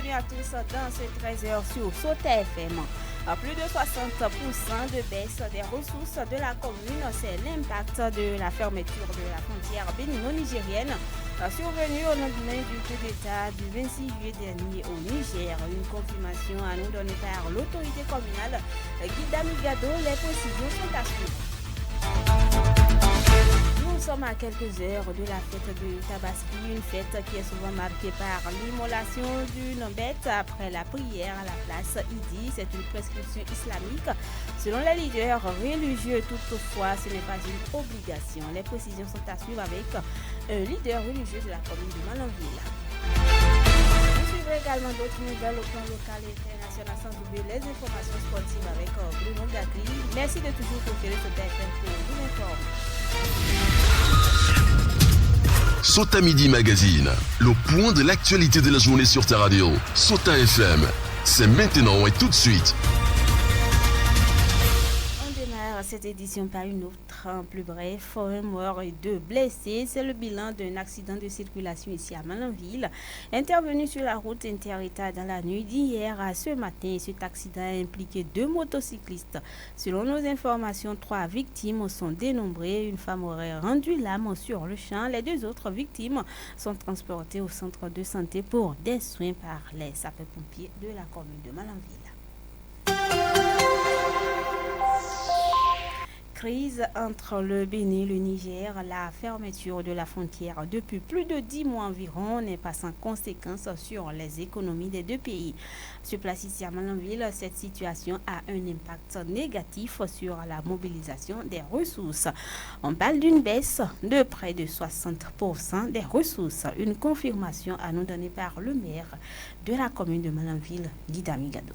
bienvenue à tous dans ce 13h sur Sauta FM. Plus de 60% de baisse des ressources de la commune, c'est l'impact de la fermeture de la frontière bénino-nigérienne survenue au lendemain du coup d'État du 26 juillet dernier au Niger. Une confirmation à nous donnée par l'autorité communale Guida Migado. Les précisions sont à suivre. Nous sommes à quelques heures de la fête de Tabaski, une fête qui est souvent marquée par l'immolation d'une bête après la prière à la place Idi. C'est une prescription islamique. Selon les leaders religieux, toutefois, ce n'est pas une obligation. Les précisions sont à suivre avec un leader religieux de la commune de Malanville. Vous suivrez également d'autres nouvelles au plan local et international sans oublier les informations sportives avec Bruno Gagri. Merci de toujours préférer ce TFM pour vous informer. Sauta Midi Magazine, le point de l'actualité de la journée sur ta radio. Sauta FM, c'est maintenant et tout de suite. Cette édition par une autre en plus bref, un mort et 2 blessés. C'est le bilan d'un accident de circulation ici à Malanville, intervenu sur la route inter-État dans la nuit d'hier à ce matin. Cet accident a impliqué 2 motocyclistes. Selon nos informations, 3 victimes sont dénombrées. Une femme aurait rendu l'âme sur le champ. Les 2 autres victimes sont transportées au centre de santé pour des soins par les sapeurs-pompiers de la commune de Malanville. Crise entre le Bénin et le Niger, la fermeture de la frontière depuis plus de 10 mois environ n'est pas sans conséquence sur les économies des 2 pays. Sur place ici à Malanville, cette situation a un impact négatif sur la mobilisation des ressources. On parle d'une baisse de près de 60% des ressources. Une confirmation à nous donner par le maire de la commune de Malanville, Guida Migado.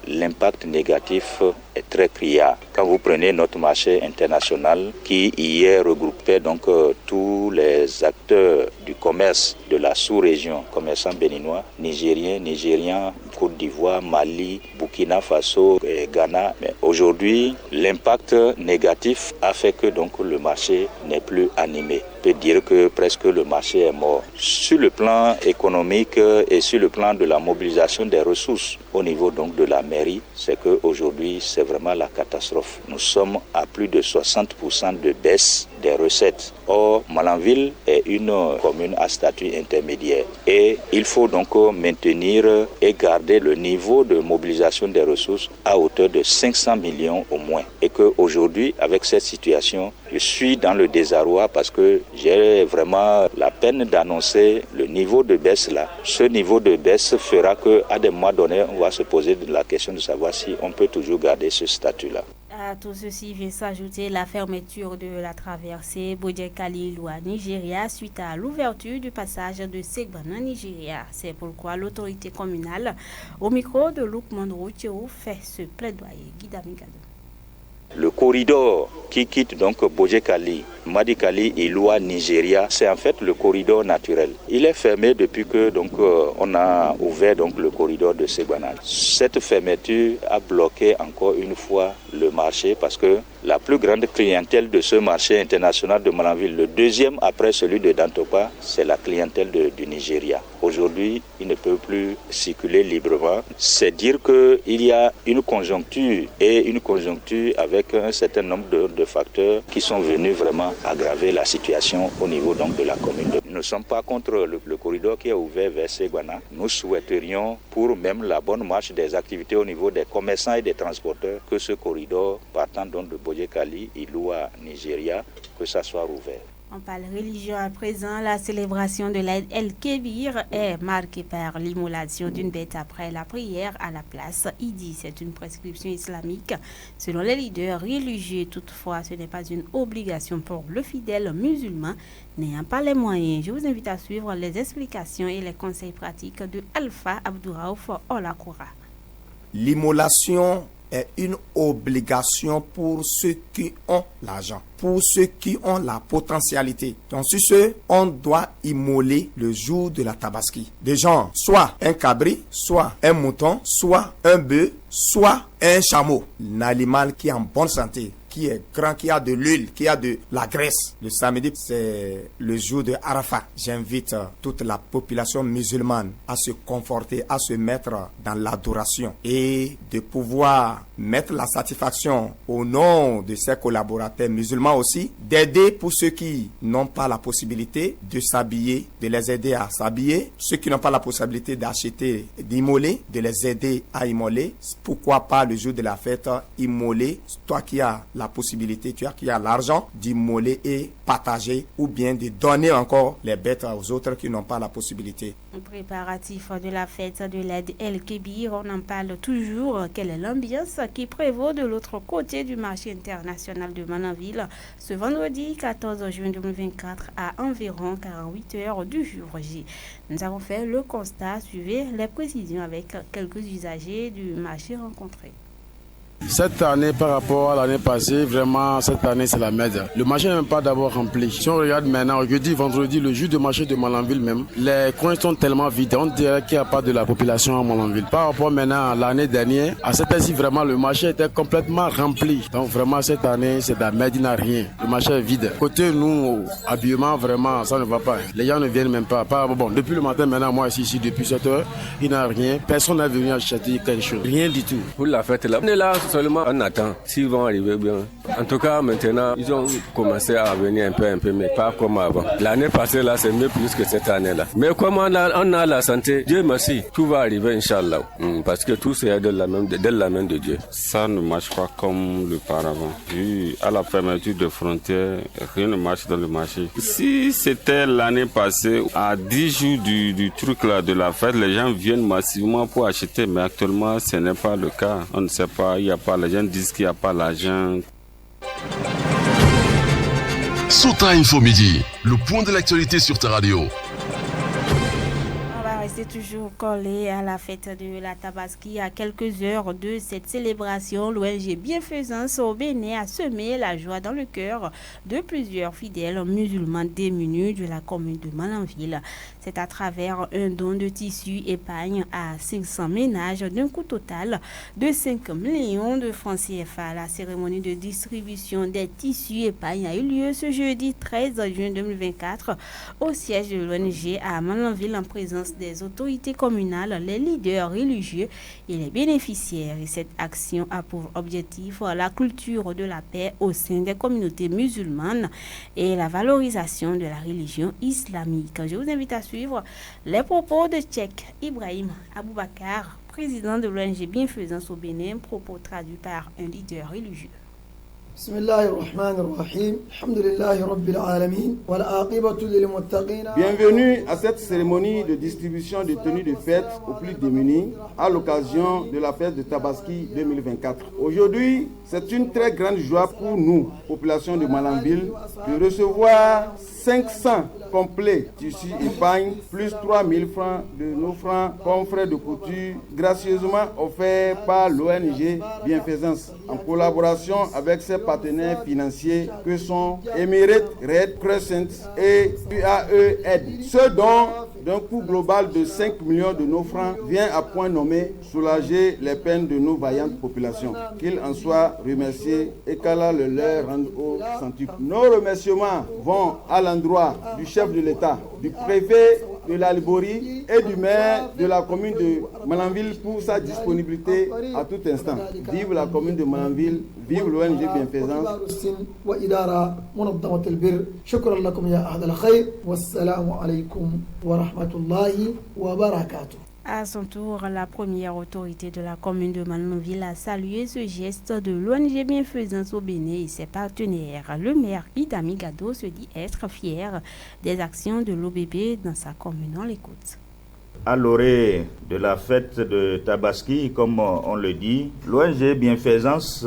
L'impact négatif est très criard. Quand vous prenez notre marché international qui hier regroupait donc tous les acteurs du commerce de la sous-région, commerçants béninois, nigériens, Côte d'Ivoire, Mali, Burkina Faso et Ghana. Mais aujourd'hui, l'impact négatif a fait que donc le marché n'est plus animé. On peut dire que presque le marché est mort. Sur le plan économique et sur le plan de la mobilisation des ressources au niveau donc de la mairie, c'est qu'aujourd'hui c'est vraiment la catastrophe. Nous sommes à plus de 60% de baisse des recettes. Or, Malanville est une commune à statut intermédiaire et il faut donc maintenir et garder le niveau de mobilisation des ressources à hauteur de 500 millions au moins. Et qu'aujourd'hui, avec cette situation, je suis dans le désarroi parce que j'ai vraiment la peine d'annoncer le niveau de baisse là. Ce niveau de baisse fera qu'à des mois donnés, on va se poser la question de savoir si on peut toujours garder ce statut-là. À tout ceci vient s'ajouter la fermeture de la traversée Bodje-Kali-Loua Nigeria suite à l'ouverture du passage de Segbana Nigeria. C'est pourquoi l'autorité communale, au micro de Luc Mondroucheo, fait ce plaidoyer. Guida Migado. Le corridor qui quitte donc Bodje-Kali, Madi-Kali et Loua Nigeria, c'est en fait le corridor naturel. Il est fermé depuis que donc on a ouvert donc le corridor de Segbana. Cette fermeture a bloqué encore une fois le marché parce que la plus grande clientèle de ce marché international de Malanville, le deuxième après celui de Dantopa, c'est la clientèle du Nigeria. Aujourd'hui, il ne peut plus circuler librement. C'est dire qu'il y a une conjoncture avec un certain nombre de facteurs qui sont venus vraiment aggraver la situation au niveau donc de la commune. Nous ne sommes pas contre le corridor qui est ouvert vers Segbana. Nous souhaiterions, pour même la bonne marche des activités au niveau des commerçants et des transporteurs, que ce corridor partant donc de Bodje-Kali et Loua Nigeria, que ça soit ouvert. On parle religion à présent. La célébration de l'Aïd el-Kébir est marquée par l'immolation d'une bête après la prière à la place Idi. C'est une prescription islamique selon les leaders religieux. Toutefois, ce n'est pas une obligation pour le fidèle musulman n'ayant pas les moyens. Je vous invite à suivre les explications et les conseils pratiques de Alpha Abdouraouf Olakoura. L'immolation est une obligation pour ceux qui ont l'argent, pour ceux qui ont la potentialité. Donc sur ce, on doit immoler le jour de la Tabaski. Des gens, soit un cabri, soit un mouton, soit un bœuf, soit un chameau. Un animal qui est en bonne santé, qui est grand, qui a de l'huile, qui a de la graisse. Le samedi, c'est le jour de Arafat. J'invite toute la population musulmane à se conforter, à se mettre dans l'adoration et de pouvoir mettre la satisfaction au nom de ses collaborateurs musulmans aussi, d'aider pour ceux qui n'ont pas la possibilité de s'habiller, de les aider à s'habiller, ceux qui n'ont pas la possibilité d'acheter, d'immoler, de les aider à immoler. Pourquoi pas le jour de la fête, immoler, toi qui as la possibilité, tu as qui as l'argent d'immoler et partager ou bien de donner encore les bêtes aux autres qui n'ont pas la possibilité. Préparatif de la fête de l'Aïd el-Kébir, on en parle toujours. Quelle est l'ambiance qui prévaut de l'autre côté du marché international de Malanville ce vendredi 14 juin 2024 à environ 48 heures du jour J. Nous avons fait le constat, suivez les précisions avec quelques usagers du marché rencontré. Cette année, par rapport à l'année passée, vraiment, cette année, c'est la merde. Le marché n'est même pas d'abord rempli. Si on regarde maintenant, jeudi, vendredi, le jour de marché de Malanville même, les coins sont tellement vides. On dirait qu'il n'y a pas de la population à Malanville. Par rapport maintenant à l'année dernière, à cette année-ci, vraiment, le marché était complètement rempli. Donc vraiment, cette année, c'est de la merde, il n'y a rien. Le marché est vide. Côté nous, habillement, vraiment, ça ne va pas. Les gens ne viennent même pas. Bon, depuis le matin, maintenant, moi, ici, depuis 7 heures, il n'y a rien. Personne n'est venu acheter quelque chose. Rien du tout. Pour la fête, là, on est là. Seulement on attend s'ils vont arriver bien. En tout cas, maintenant, ils ont commencé à venir un peu, mais pas comme avant. L'année passée, là, c'est mieux plus que cette année-là. Mais comme on a la santé, Dieu merci, tout va arriver, Inch'Allah. Parce que tout c'est de la main de Dieu. Ça ne marche pas comme le paravent. Vu à la fermeture de frontières, rien ne marche dans le marché. Si c'était l'année passée, à 10 jours du truc là, de la fête, les gens viennent massivement pour acheter, mais actuellement, ce n'est pas le cas. On ne sait pas, il n'y a pas, les gens disent qu'il n'y a pas l'argent. Sota Info Midi, le point de l'actualité sur ta radio. C'est toujours collé à la fête de la Tabaski. À quelques heures de cette célébration, l'ONG Bienfaisance au Bénin a semé la joie dans le cœur de plusieurs fidèles musulmans démunis de la commune de Malanville. C'est à travers un don de tissus épargne à 500 ménages d'un coût total de 5 millions de francs CFA. La cérémonie de distribution des tissus épargne a eu lieu ce jeudi 13 juin 2024 au siège de l'ONG à Malanville en présence des autorités communales, les leaders religieux et les bénéficiaires. Et cette action a pour objectif la culture de la paix au sein des communautés musulmanes et la valorisation de la religion islamique. Je vous invite à suivre les propos de Cheikh Ibrahim Aboubakar, président de l'ONG Bienfaisance au Bénin, propos traduits par un leader religieux. Bienvenue à cette cérémonie de distribution de tenues de fête aux plus démunis à l'occasion de la fête de Tabaski 2024. Aujourd'hui, c'est une très grande joie pour nous, population de Malanville, de recevoir 500 complets tissus épargne plus 3 000 francs de nos francs comme frais de couture gracieusement offerts par l'ONG Bienfaisance en collaboration avec ses partenaires financiers que sont Emirates Red Crescent et UAE Aid. Ce don d'un coût global de 5 millions de nos francs vient à point nommé soulager les peines de nos vaillantes populations. Qu'ils en soient remerciés et qu'Allah le leur rende au centuple. Nos remerciements vont à l'endroit du chef de l'État, du préfet de l'Albouri et du maire de la commune de Malanville pour sa disponibilité à tout instant. Vive la commune de Malanville, vive l'ONG Bienfaisance. À son tour, la première autorité de la commune de Malanville a salué ce geste de l'ONG Bienfaisance au Bénin et ses partenaires. Le maire Idami Gado se dit être fier des actions de l'OBB dans sa commune. On l'écoute. À l'orée de la fête de Tabaski, comme on le dit, l'ONG Bienfaisance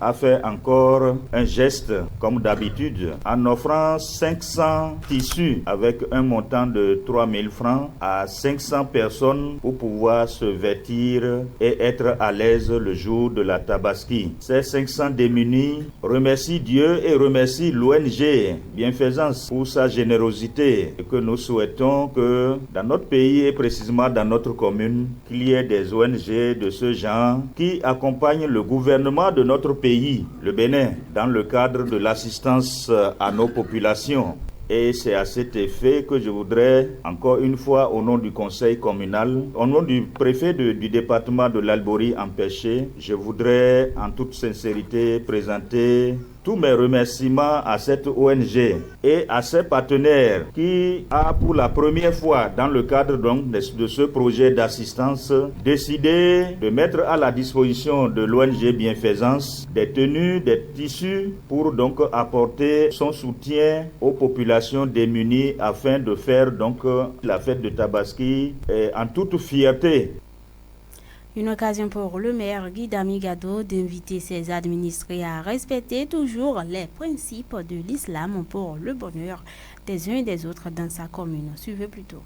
a fait encore un geste, comme d'habitude, en offrant 500 tissus avec un montant de 3 000 francs à 500 personnes pour pouvoir se vêtir et être à l'aise le jour de la Tabaski. Ces 500 démunis remercient Dieu et remercient l'ONG Bienfaisance pour sa générosité et que nous souhaitons que dans notre pays et précisément dans notre commune, qu'il y ait des ONG de ce genre qui accompagnent le gouvernement de notre pays, le Bénin, dans le cadre de l'assistance à nos populations. Et c'est à cet effet que je voudrais, encore une fois, au nom du conseil communal, au nom du préfet du département de l'Albouri empêché, je voudrais en toute sincérité présenter tous mes remerciements à cette ONG et à ses partenaires qui a pour la première fois dans le cadre donc de ce projet d'assistance décidé de mettre à la disposition de l'ONG Bienfaisance des tenues, des tissus pour donc apporter son soutien aux populations démunies afin de faire donc la fête de Tabaski en toute fierté. Une occasion pour le maire Guy Damigado d'inviter ses administrés à respecter toujours les principes de l'islam pour le bonheur des uns et des autres dans sa commune. Suivez plutôt.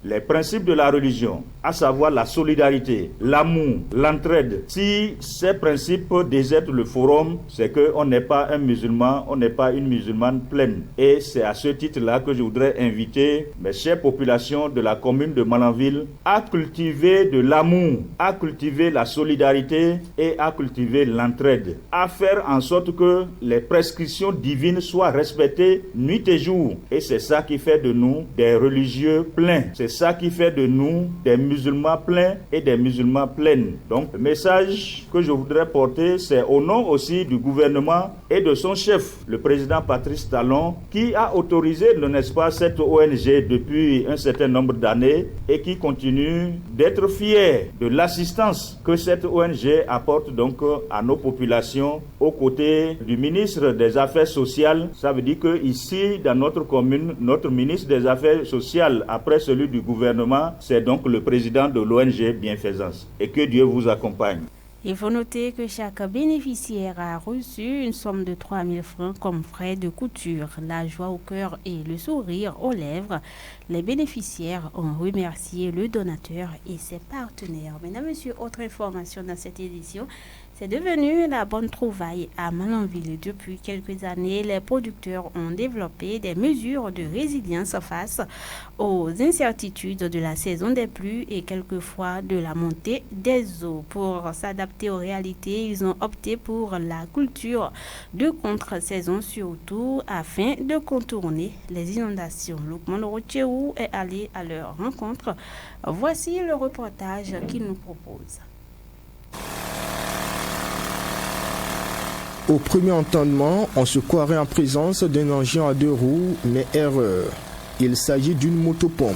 Les principes de la religion, à savoir la solidarité, l'amour, l'entraide. Si ces principes désertent le forum, c'est qu'on n'est pas un musulman, on n'est pas une musulmane pleine. Et c'est à ce titre-là que je voudrais inviter mes chères populations de la commune de Malanville à cultiver de l'amour, à cultiver la solidarité et à cultiver l'entraide, à faire en sorte que les prescriptions divines soient respectées nuit et jour. Et c'est ça qui fait de nous des religieux pleins. C'est ça qui fait de nous des musulmans pleins et des musulmans pleines. Donc, le message que je voudrais porter, c'est au nom aussi du gouvernement et de son chef, le président Patrice Talon, qui a autorisé, n'est-ce pas, cette ONG depuis un certain nombre d'années et qui continue d'être fier de l'assistance que cette ONG apporte donc à nos populations aux côtés du ministre des Affaires sociales. Ça veut dire que ici, dans notre commune, notre ministre des Affaires sociales, après celui du gouvernement, c'est donc le président de l'ONG Bienfaisance. Et que Dieu vous accompagne. Il faut noter que chaque bénéficiaire a reçu une somme de 3 000 francs comme frais de couture. La joie au cœur et le sourire aux lèvres. Les bénéficiaires ont remercié le donateur et ses partenaires. Mesdames, Messieurs, autre information dans cette édition. C'est devenu la bonne trouvaille à Malanville. Depuis quelques années, les producteurs ont développé des mesures de résilience face aux incertitudes de la saison des pluies et quelquefois de la montée des eaux. Pour s'adapter aux réalités, ils ont opté pour la culture de contre-saison surtout afin de contourner les inondations. Lukman Rocheou est allé à leur rencontre. Voici le reportage qu'il nous propose. Au premier entendement, on se croirait en présence d'un engin à 2 roues, mais erreur. Il s'agit d'une motopompe.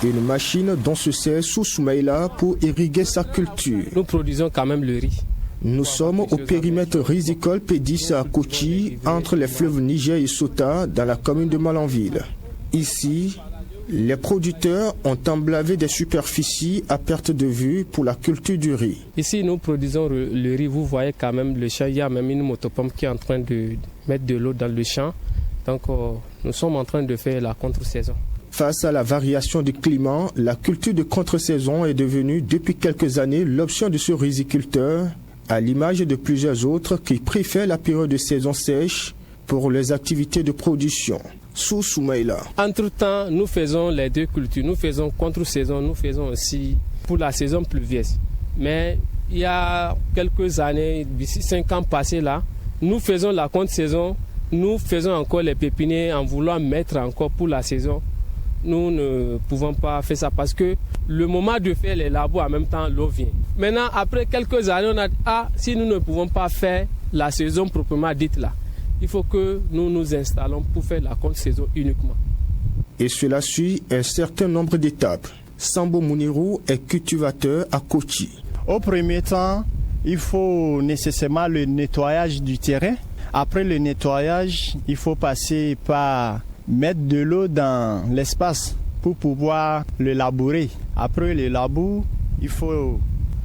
Une machine dont se sert Soumaïla pour irriguer sa culture. Nous produisons quand même le riz. Nous sommes au périmètre risicole Pédis à Kochi, entre les fleuves Niger et Sota, dans la commune de Malanville. Ici, les producteurs ont emblavé des superficies à perte de vue pour la culture du riz. Ici, nous produisons le riz. Vous voyez quand même le champ. Il y a même une motopompe qui est en train de mettre de l'eau dans le champ. Donc, nous sommes en train de faire la contre-saison. Face à la variation du climat, la culture de contre-saison est devenue depuis quelques années l'option de ce riziculteur, à l'image de plusieurs autres qui préfèrent la période de saison sèche pour les activités de production. Soumaïla. Entre-temps, nous faisons les deux cultures. Nous faisons contre-saison, nous faisons aussi pour la saison pluvieuse. Mais il y a quelques années, d'ici 5 ans passés là, nous faisons la contre-saison, nous faisons encore les pépiniers en voulant mettre encore pour la saison. Nous ne pouvons pas faire ça parce que le moment de faire les labos, en même temps, l'eau vient. Maintenant, après quelques années, on a dit, si nous ne pouvons pas faire la saison proprement dite là, il faut que nous nous installons pour faire la contre-saison uniquement. Et cela suit un certain nombre d'étapes. Sambo Mounirou est cultivateur à Kochi. Au premier temps, il faut nécessairement le nettoyage du terrain. Après le nettoyage, il faut passer par mettre de l'eau dans l'espace pour pouvoir le labourer. Après le labour, il faut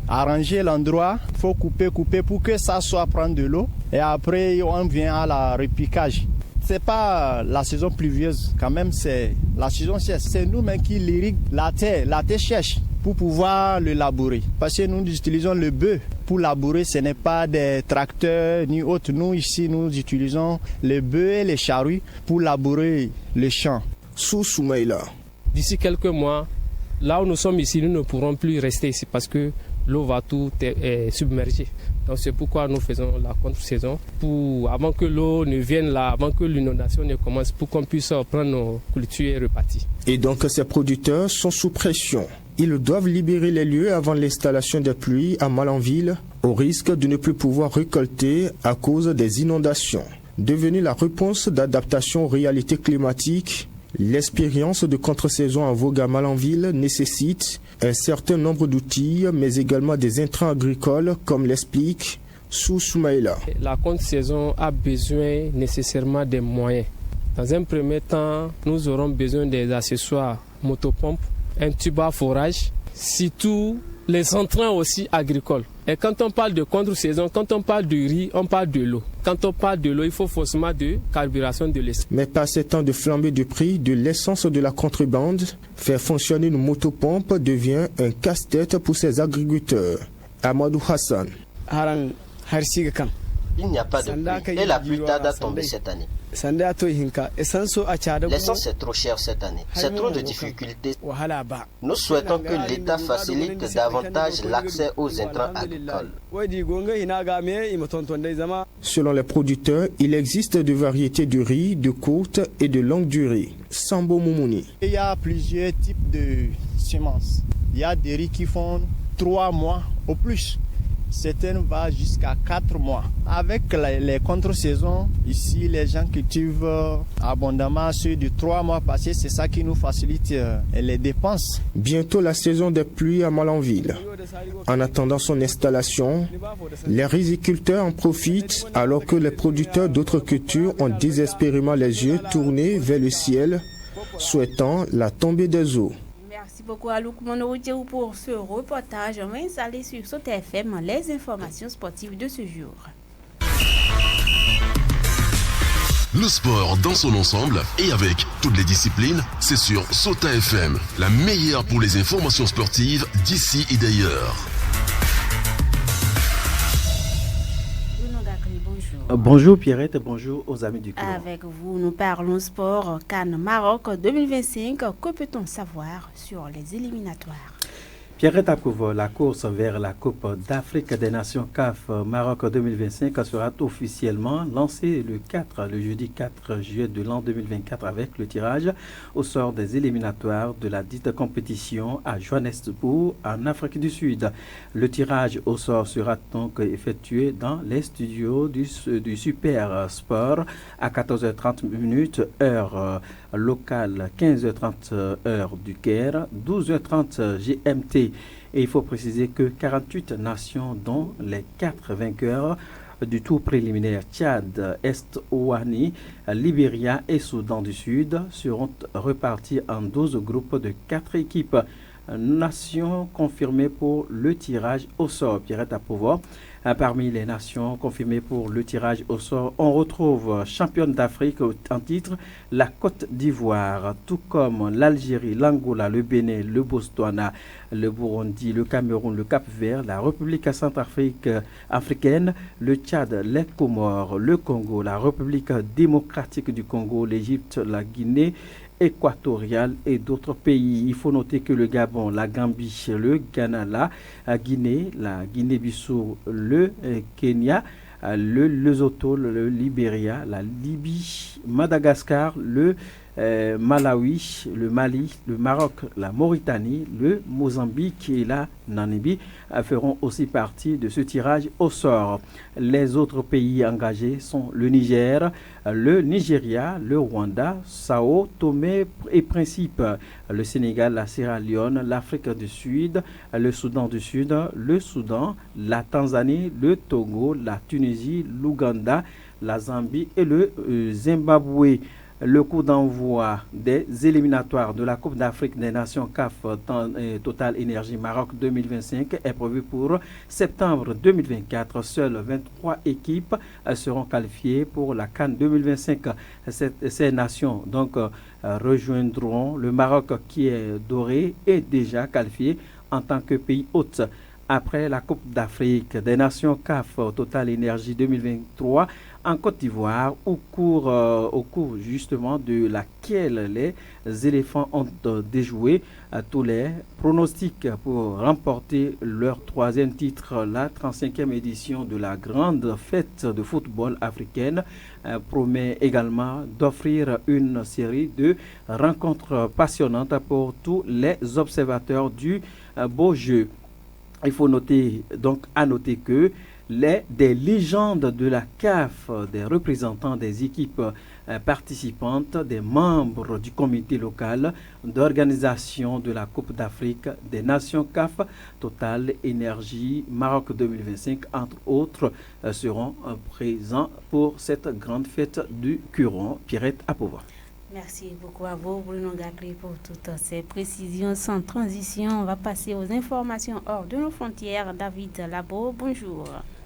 arranger l'endroit, il faut couper pour que ça soit prendre de l'eau. Et après, on vient à la repiquage. C'est pas la saison pluvieuse, quand même, c'est la saison sèche. C'est nous-mêmes qui l'irriguons la terre sèche pour pouvoir le labourer. Parce que nous utilisons le bœuf pour labourer, ce n'est pas des tracteurs ni autres. Nous, ici, nous utilisons le bœuf et les charrues pour labourer les champs. Soumaïla. d'ici quelques mois, là où nous sommes ici, nous ne pourrons plus rester ici parce que l'eau va tout submerger. Donc c'est pourquoi nous faisons la contre-saison, avant que l'eau ne vienne là, avant que l'inondation ne commence, pour qu'on puisse prendre nos cultures et repartir. Et donc ces producteurs sont sous pression. Ils doivent libérer les lieux avant l'installation des pluies à Malanville, au risque de ne plus pouvoir récolter à cause des inondations. Devenue la réponse d'adaptation aux réalités climatiques, l'expérience de contre-saison en vogue à Malanville nécessite un certain nombre d'outils, mais également des intrants agricoles, comme l'explique Sou Soumaïla. La contre-saison a besoin nécessairement des moyens. Dans un premier temps, nous aurons besoin des accessoires motopompes, un tube à forage, surtout les entrants aussi agricoles. Et quand on parle de contre-saison, quand on parle de riz, on parle de l'eau. Quand on parle de l'eau, il faut forcément de carburation de l'essence. Mais par ces temps de flambée de prix de l'essence de la contrebande, faire fonctionner une motopompe devient un casse-tête pour ces agriculteurs. Amadou Hassan. Il n'y a pas de pluie et la pluie tarde à tomber cette année. L'essence est trop chère cette année. C'est trop de difficultés. Nous souhaitons que l'État facilite davantage l'accès aux intrants agricoles. Selon les producteurs, il existe des variétés de riz, de courte et de longue durée. Sambo Moumouni. Il y a plusieurs types de semences. Il y a des riz qui font 3 mois au plus. Certaines vont jusqu'à 4 mois. Avec les contre-saisons, ici, les gens cultivent abondamment ceux de 3 mois passés. C'est ça qui nous facilite les dépenses. Bientôt la saison des pluies à Malanville. En attendant son installation, les riziculteurs en profitent alors que les producteurs d'autres cultures ont désespérément les yeux tournés vers le ciel, souhaitant la tombée des eaux. Merci beaucoup à Louk Monoroutier pour ce reportage. On va installer sur Sauta FM les informations sportives de ce jour. Le sport dans son ensemble et avec toutes les disciplines, c'est sur Sauta FM, la meilleure pour les informations sportives d'ici et d'ailleurs. Bonjour Pierrette, bonjour aux amis du club. Avec vous, nous parlons sport Cannes Maroc 2025. Que peut-on savoir sur les éliminatoires? Pierrette approuve la course vers la Coupe d'Afrique des Nations CAF Maroc 2025 sera officiellement lancée le jeudi 4 juillet de l'an 2024 avec le tirage au sort des éliminatoires de la dite compétition à Johannesburg en Afrique du Sud. Le tirage au sort sera donc effectué dans les studios du Super Sport à 14h30 heure locale, 15h30 heure du Caire, 12h30 GMT. Et il faut préciser que 48 nations, dont les 4 vainqueurs du tour préliminaire Tchad, Est-Ouani, Libéria et Soudan du Sud, seront repartis en 12 groupes de 4 équipes. Nations confirmées pour le tirage au sort. Pierrette Approuvoir. Parmi les nations confirmées pour le tirage au sort, on retrouve championne d'Afrique en titre, la Côte d'Ivoire, tout comme l'Algérie, l'Angola, le Bénin, le Botswana, le Burundi, le Cameroun, le Cap-Vert, la République centrafricaine, le Tchad, les Comores, le Congo, la République démocratique du Congo, l'Égypte, la Guinée équatoriale et d'autres pays. Il faut noter que le Gabon, la Gambie, le Ghana, la Guinée-Bissau, le Kenya, le Lesotho, le Libéria, la Libye, Madagascar, le Malawi, le Mali, le Maroc, la Mauritanie, le Mozambique et la Namibie feront aussi partie de ce tirage au sort. Les autres pays engagés sont le Niger, le Nigeria, le Rwanda, Sao Tomé et Principe, le Sénégal, la Sierra Leone, l'Afrique du Sud, le Soudan du Sud, le Soudan, la Tanzanie, le Togo, la Tunisie, l'Ouganda, la Zambie et le Zimbabwe. Le coup d'envoi des éliminatoires de la Coupe d'Afrique des Nations CAF Total Énergie Maroc 2025 est prévu pour septembre 2024. Seules 23 équipes seront qualifiées pour la CAN 2025. Ces nations donc rejoindront le Maroc qui est doré et déjà qualifié en tant que pays hôte. Après la Coupe d'Afrique des Nations CAF Total Énergie 2023, en Côte d'Ivoire, au cours justement de laquelle les éléphants ont déjoué tous les pronostics pour remporter leur 3e titre. La 35e édition de la grande fête de football africaine promet également d'offrir une série de rencontres passionnantes pour tous les observateurs du beau jeu. Il faut noter que des légendes de la CAF, des représentants des équipes participantes, des membres du comité local d'organisation de la Coupe d'Afrique des Nations CAF, Total Énergie Maroc 2025, entre autres, seront présents pour cette grande fête du Curon. Pierrette Apova. Merci beaucoup à vous, Bruno Gacri, pour toutes ces précisions. Sans transition, on va passer aux informations hors de nos frontières. David Labo, bonjour.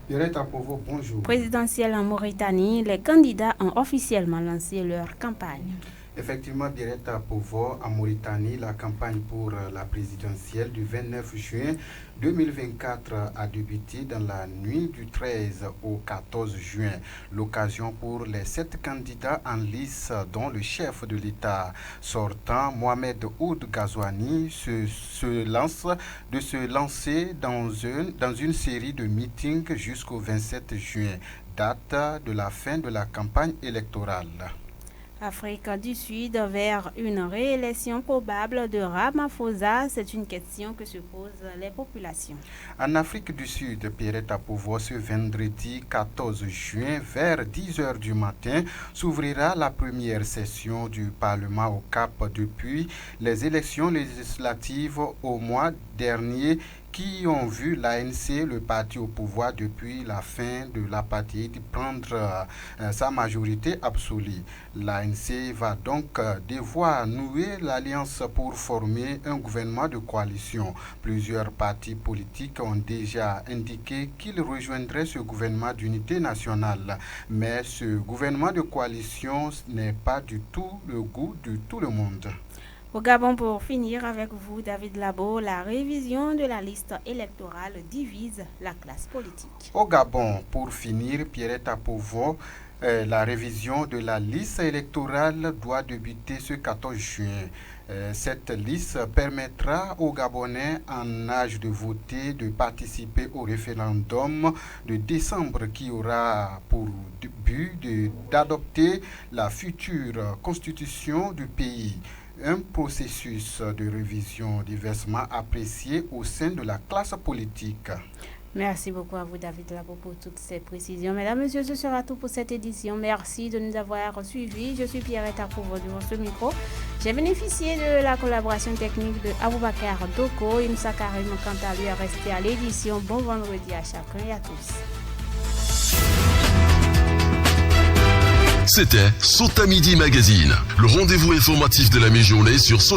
Pierrette Apovo, bonjour. Présidentielle en Mauritanie, les candidats ont officiellement lancé leur campagne. Effectivement, Pierrette Apovo, en Mauritanie, la campagne pour la présidentielle du 29 juin 2024 a débuté dans la nuit du 13 au 14 juin. L'occasion pour les 7 candidats en lice, dont le chef de l'État sortant, Mohamed Ould Ghazouani, de se lancer dans une série de meetings jusqu'au 27 juin, date de la fin de la campagne électorale. Afrique du Sud vers une réélection probable de Ramaphosa, c'est une question que se posent les populations. En Afrique du Sud, Pierrette Apovo, ce vendredi 14 juin, vers 10h du matin, s'ouvrira la première session du Parlement au Cap depuis les élections législatives au mois dernier qui ont vu l'ANC, le parti au pouvoir depuis la fin de l'apartheid, prendre sa majorité absolue. L'ANC va donc devoir nouer l'alliance pour former un gouvernement de coalition. Plusieurs partis politiques ont déjà indiqué qu'ils rejoindraient ce gouvernement d'unité nationale. Mais ce gouvernement de coalition n'est pas du tout le goût de tout le monde. Au Gabon, pour finir avec vous, David Labo, la révision de la liste électorale divise la classe politique. Au Gabon, pour finir, Pierrette Apovo, la révision de la liste électorale doit débuter ce 14 juin. Cette liste permettra aux Gabonais en âge de voter de participer au référendum de décembre qui aura pour but d'adopter la future constitution du pays. Un processus de révision diversement apprécié au sein de la classe politique. Merci beaucoup à vous, David Labo, pour toutes ces précisions. Mesdames, Messieurs, ce sera tout pour cette édition. Merci de nous avoir suivis. Je suis Pierrette Apouvo devant ce micro. J'ai bénéficié de la collaboration technique de Aboubakar Doko. Imsa Karim, quant à lui, est resté à l'édition. Bon vendredi à chacun et à tous. C'était Sota Midi Magazine, le rendez-vous informatif de la mi-journée sur